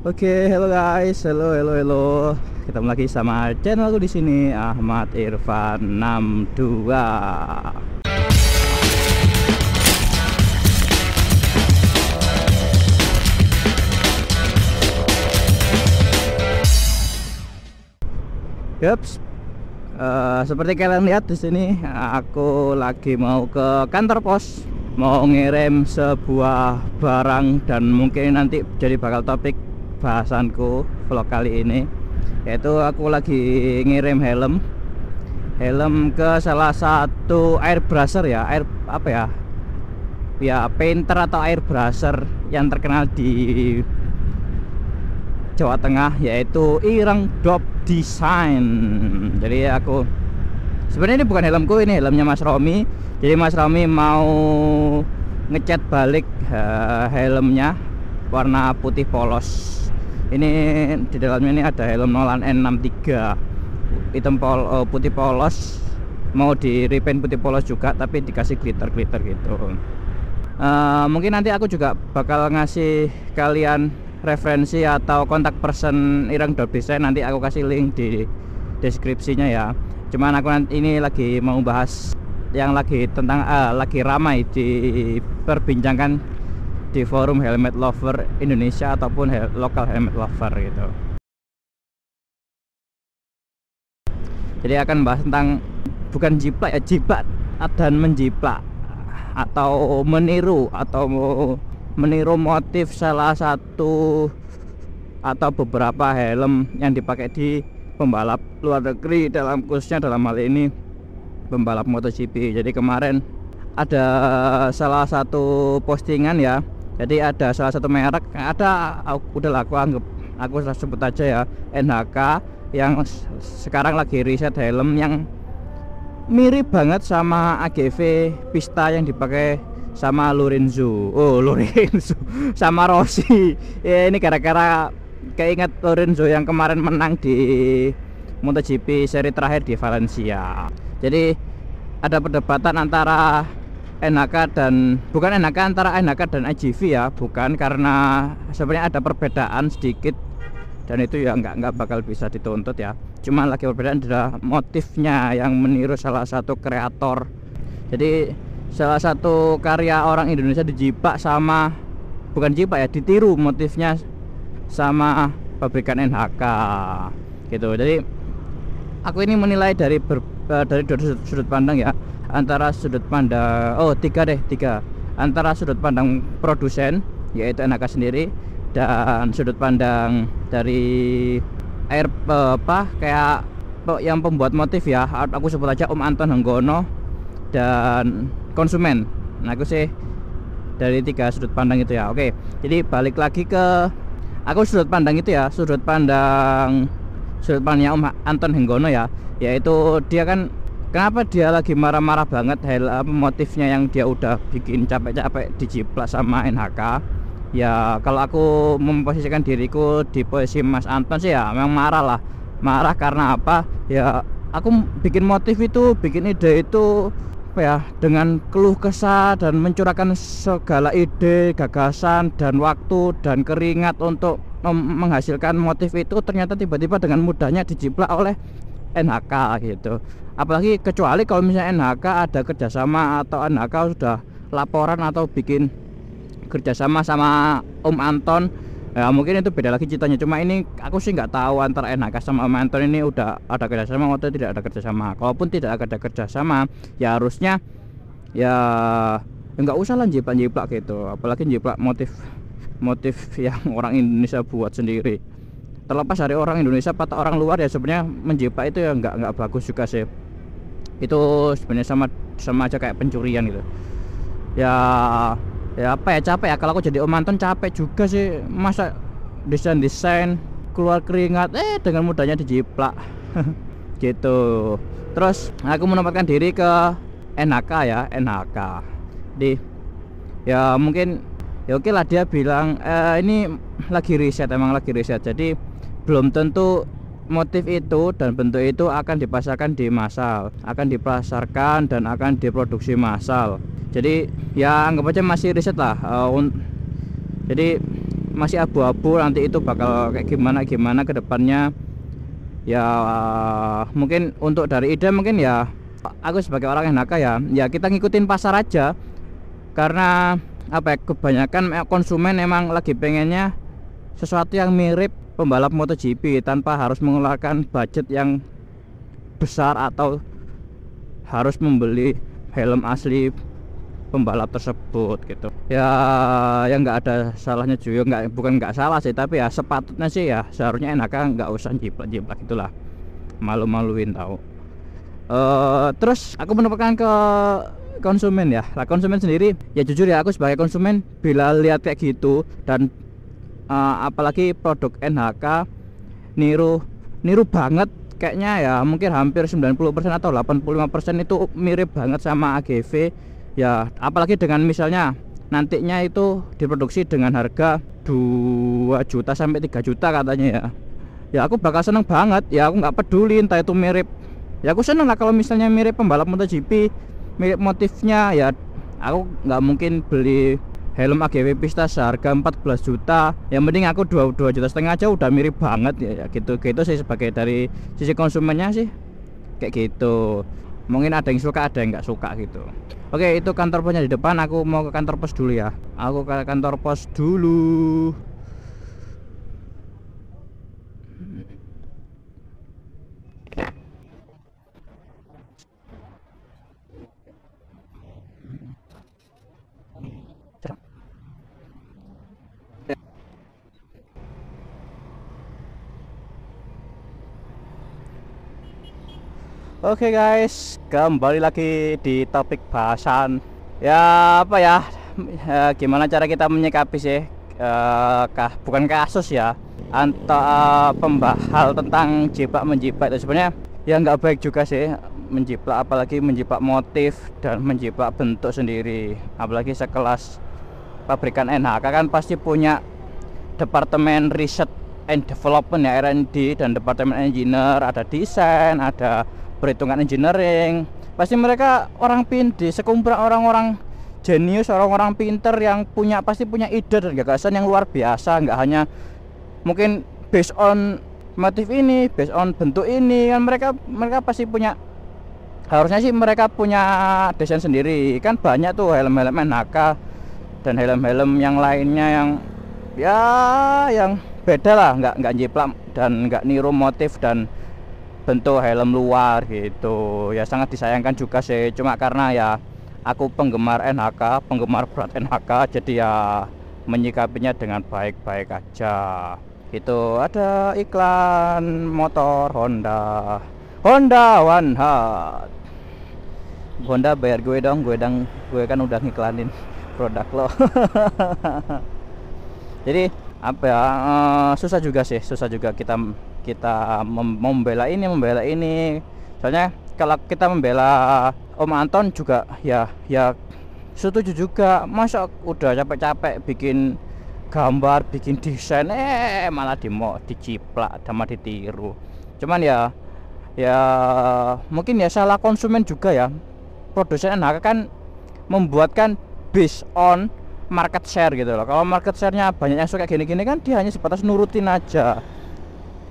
Oke, hello guys, halo. Ketemu lagi sama channelku di sini, Ahmad Irfan 62. Yups, seperti kalian lihat di sini, aku lagi mau ke kantor pos, mau ngirim sebuah barang dan mungkin nanti jadi bakal topik bahasanku vlog kali ini, yaitu aku lagi ngirim helm ke salah satu airbrusher ya, painter atau airbrusher yang terkenal di Jawa Tengah, yaitu Ireng Dop Design. Jadi aku sebenarnya ini bukan helmku, ini helmnya Mas Romi. Jadi Mas Romi mau ngecat balik helmnya warna putih polos. Ini di dalamnya ini ada helm Nolan N63 hitam putih polos, mau di repaint putih polos juga tapi dikasih glitter gitu. Mungkin nanti aku juga bakal ngasih kalian referensi atau kontak person Ireng Dop Design, nanti aku kasih link di deskripsinya ya. Cuman aku nanti ini lagi mau bahas yang lagi ramai diperbincangkan di forum helmet lover Indonesia ataupun lokal helmet lover gitu. Jadi akan bahas tentang bukan jiplak ya, jiplak dan menjiplak atau meniru motif salah satu atau beberapa helm yang dipakai di pembalap luar negeri, khususnya dalam hal ini pembalap MotoGP. Jadi kemarin ada salah satu postingan ya, jadi ada salah satu merek, udahlah aku sebut aja ya, NHK, yang sekarang lagi riset helm yang mirip banget sama AGV Pista yang dipakai sama Lorenzo sama Rossi ya. Ini gara-gara keinget Lorenzo yang kemarin menang di MotoGP seri terakhir di Valencia. Jadi ada perdebatan antara NHK dan AGV ya, bukan, karena sebenarnya ada perbedaan sedikit dan itu ya nggak bakal bisa dituntut ya. Cuma lagi perbedaan adalah motifnya yang meniru salah satu kreator. Jadi salah satu karya orang Indonesia dijiplak sama, bukan jiplak ya, ditiru motifnya sama pabrikan NHK gitu. Jadi aku ini menilai dari dua sudut pandang ya, antara sudut pandang tiga, antara sudut pandang produsen yaitu NHK sendiri, dan sudut pandang dari yang pembuat motif ya, aku sebut aja Om Anton Henggono, dan konsumen. Nah, aku sih dari tiga sudut pandang itu ya. Oke, jadi balik lagi ke aku sudut pandang itu ya, sudut pandangnya Om Anton Henggono ya, yaitu dia kan, kenapa dia lagi marah-marah banget motifnya yang dia udah bikin capek-capek dijiplak sama NHK ya. Kalau aku memposisikan diriku di posisi Mas Anton sih ya, memang marah karena apa ya, aku bikin motif itu, bikin ide itu dengan keluh kesah dan mencurahkan segala ide, gagasan, dan waktu dan keringat untuk menghasilkan motif itu, ternyata tiba-tiba dengan mudahnya dijiplak oleh NHK gitu. Apalagi kecuali kalau misalnya NHK ada kerjasama atau NHK sudah laporan atau bikin kerjasama sama Om Anton ya, mungkin itu beda lagi ceritanya. Cuma ini aku sih nggak tahu antara NHK sama Om Anton ini udah ada kerjasama atau tidak ada kerjasama. Kalaupun tidak ada kerjasama ya harusnya ya nggak usah lah jiplak gitu, apalagi jiplak motif yang orang Indonesia buat sendiri. Terlepas dari orang Indonesia atau orang luar ya, sebenarnya menjiplak itu ya nggak bagus juga sih. Itu sebenarnya sama aja kayak pencurian gitu ya. Capek ya, kalau aku jadi Om Anton capek juga sih, masa desain keluar keringat dengan mudahnya dijiplak gitu. Terus aku menempatkan diri ke NHK ya, ya mungkin ya oke lah, dia bilang ini lagi riset, jadi belum tentu motif itu dan bentuk itu akan dipasarkan di massal, akan dipasarkan dan akan diproduksi massal. Jadi ya anggap aja masih riset lah. Jadi masih abu-abu, nanti itu bakal kayak gimana ke depannya. Ya mungkin untuk dari ide mungkin ya aku sebagai orang yang nakal ya kita ngikutin pasar aja, karena apa ya, kebanyakan konsumen emang lagi pengennya sesuatu yang mirip pembalap MotoGP tanpa harus mengeluarkan budget yang besar atau harus membeli helm asli pembalap tersebut gitu. Ya nggak ada salahnya juga, bukan nggak salah sih, tapi ya sepatutnya sih ya seharusnya enaknya nggak usah jiplak-jiplak itulah, malu-maluin tahu. Terus aku menemukan ke konsumen ya. Lah konsumen sendiri ya jujur ya, aku sebagai konsumen bila lihat kayak gitu dan apalagi produk NHK niru banget kayaknya ya, mungkin hampir 90% atau 85% itu mirip banget sama AGV ya, apalagi dengan misalnya nantinya itu diproduksi dengan harga 2 juta sampai 3 juta katanya ya. Ya aku bakal seneng banget ya, aku nggak peduli entah itu mirip. Ya aku seneng lah kalau misalnya mirip pembalap MotoGP, mirip motifnya ya. Aku nggak mungkin beli helm AGV Pista seharga 14 juta. Yang penting aku 2 juta setengah aja udah mirip banget ya, gitu sih sebagai dari sisi konsumennya sih kayak gitu. Mungkin ada yang suka, ada yang nggak suka gitu. Oke, itu kantor posnya di depan. Aku mau ke kantor pos dulu ya. Aku ke kantor pos dulu. Oke guys, kembali lagi di topik bahasan ya apa ya, gimana cara kita menyikapi sih bukan kasus ya, antara pembahal tentang jiplak menjiplak itu sebenarnya ya nggak baik juga sih menjiplak, apalagi menjiplak motif dan menjiplak bentuk sendiri. Apalagi sekelas pabrikan NHK kan pasti punya departemen riset and development ya, R&D, dan departemen engineer, ada desain, ada perhitungan engineering. Pasti mereka orang pintar, sekumpulan orang-orang jenius, orang-orang pinter yang pasti punya ide dan gagasan yang luar biasa. Nggak hanya mungkin based on motif ini, based on bentuk ini, kan mereka pasti punya, harusnya sih mereka punya desain sendiri. Kan banyak tuh helm-helm NHK dan helm-helm yang lainnya yang beda lah, nggak jiplak dan nggak niru motif dan bentuk helm luar gitu. Ya sangat disayangkan juga sih, cuma karena ya aku penggemar NHK, penggemar berat NHK, jadi ya menyikapinya dengan baik-baik aja gitu. Ada iklan motor Honda One Heart. Honda bayar gue dong, gue kan udah ngiklanin produk lo. Jadi apa ya, susah juga kita membela ini. Soalnya kalau kita membela Om Anton juga ya setuju juga. Masa udah capek-capek bikin gambar, bikin desain, malah diciplak sama ditiru. Cuman ya mungkin ya salah konsumen juga ya. Produsen NHK kan membuatkan based on market share gitu loh. Kalau market share-nya banyak yang suka gini-gini kan dia hanya sebatas nurutin aja.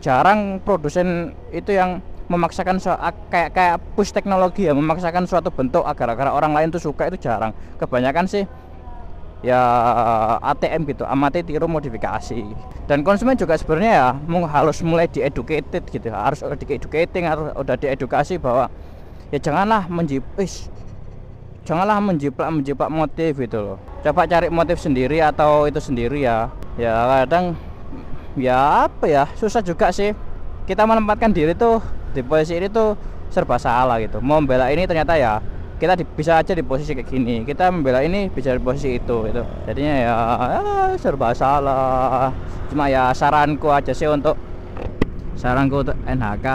Jarang produsen itu yang memaksakan kayak push teknologi ya, memaksakan suatu bentuk agar orang lain tuh suka, itu jarang. Kebanyakan sih ya ATM gitu, amati tiru modifikasi. Dan konsumen juga sebenarnya ya harus mulai di-educated gitu, harus di-educating, harus udah diedukasi bahwa ya janganlah menjiplak motif gitu loh. Coba cari motif sendiri atau itu sendiri ya. Ya kadang ya apa ya, susah juga sih kita menempatkan diri tuh di posisi ini tuh serba salah gitu. Mau membela ini ternyata ya kita bisa aja di posisi kayak gini, kita membela ini bisa di posisi itu gitu. Jadinya ya serba salah. Cuma ya saranku untuk NHK,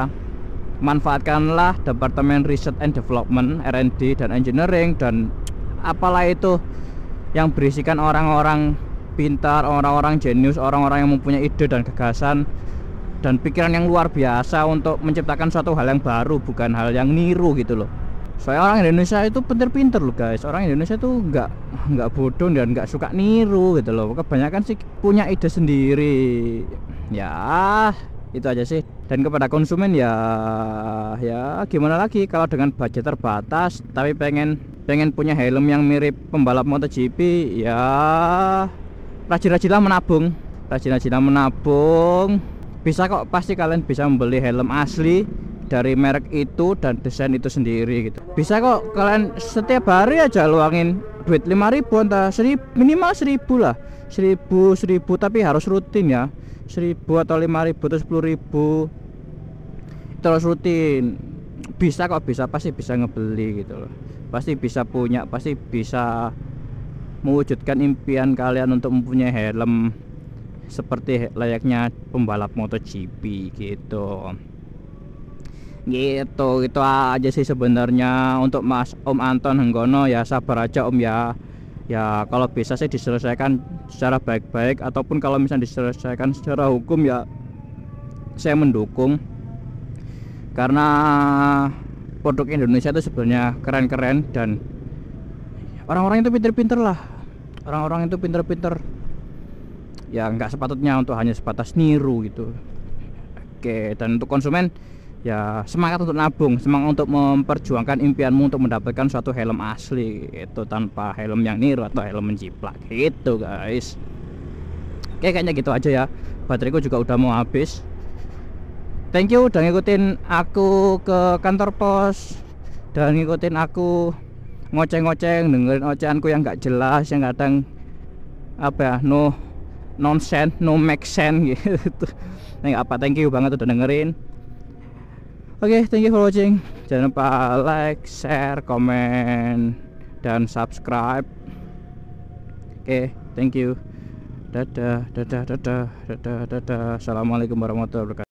manfaatkanlah Departemen Research and Development, R&D, dan Engineering, dan apalah itu yang berisikan orang-orang pintar, orang-orang jenius, orang-orang yang mempunyai ide dan gagasan dan pikiran yang luar biasa untuk menciptakan suatu hal yang baru, bukan hal yang niru gitu loh. Soalnya orang Indonesia itu pinter-pinter loh guys. Orang Indonesia tuh nggak bodoh dan nggak suka niru gitu loh. Kebanyakan sih punya ide sendiri. Ya itu aja sih. Dan kepada konsumen ya gimana lagi, kalau dengan budget terbatas tapi pengen punya helm yang mirip pembalap MotoGP, ya rajin-rajinlah menabung. Bisa kok, pasti kalian bisa membeli helm asli dari merek itu dan desain itu sendiri gitu. Bisa kok kalian setiap hari aja luangin duit 5.000 entah minimal 1.000 lah. 1.000 tapi harus rutin ya. 1.000 atau 5.000 atau 10.000 terus rutin. Bisa kok, pasti bisa ngebeli gitu loh. Pasti bisa punya, pasti bisa mewujudkan impian kalian untuk mempunyai helm seperti layaknya pembalap MotoGP gitu. Itu aja sih sebenarnya untuk Om Anton Henggono. Ya sabar aja Om ya. Ya kalau bisa sih diselesaikan secara baik-baik, ataupun kalau misalnya diselesaikan secara hukum ya saya mendukung. Karena produk Indonesia itu sebenarnya keren-keren dan orang-orang itu pinter-pinter lah. Orang-orang itu pinter-pinter. Ya nggak sepatutnya untuk hanya sebatas niru gitu. Oke, dan untuk konsumen ya semangat untuk nabung, semangat untuk memperjuangkan impianmu untuk mendapatkan suatu helm asli itu tanpa helm yang niru atau helm menjiplak gitu guys. Oke, kayaknya gitu aja ya. Bateraiku juga udah mau habis. Thank you udah ngikutin aku ke kantor pos dan ngikutin aku ngoceng-ngoceng, dengerin ocehanku yang nggak jelas, yang kadang apa ya, no nonsense, no make sense gitu. Nah, apa, thank you banget udah dengerin. Oke, thank you for watching. Jangan lupa like, share, komen, dan subscribe. Oke, thank you. Dadah. Assalamualaikum warahmatullahi wabarakatuh.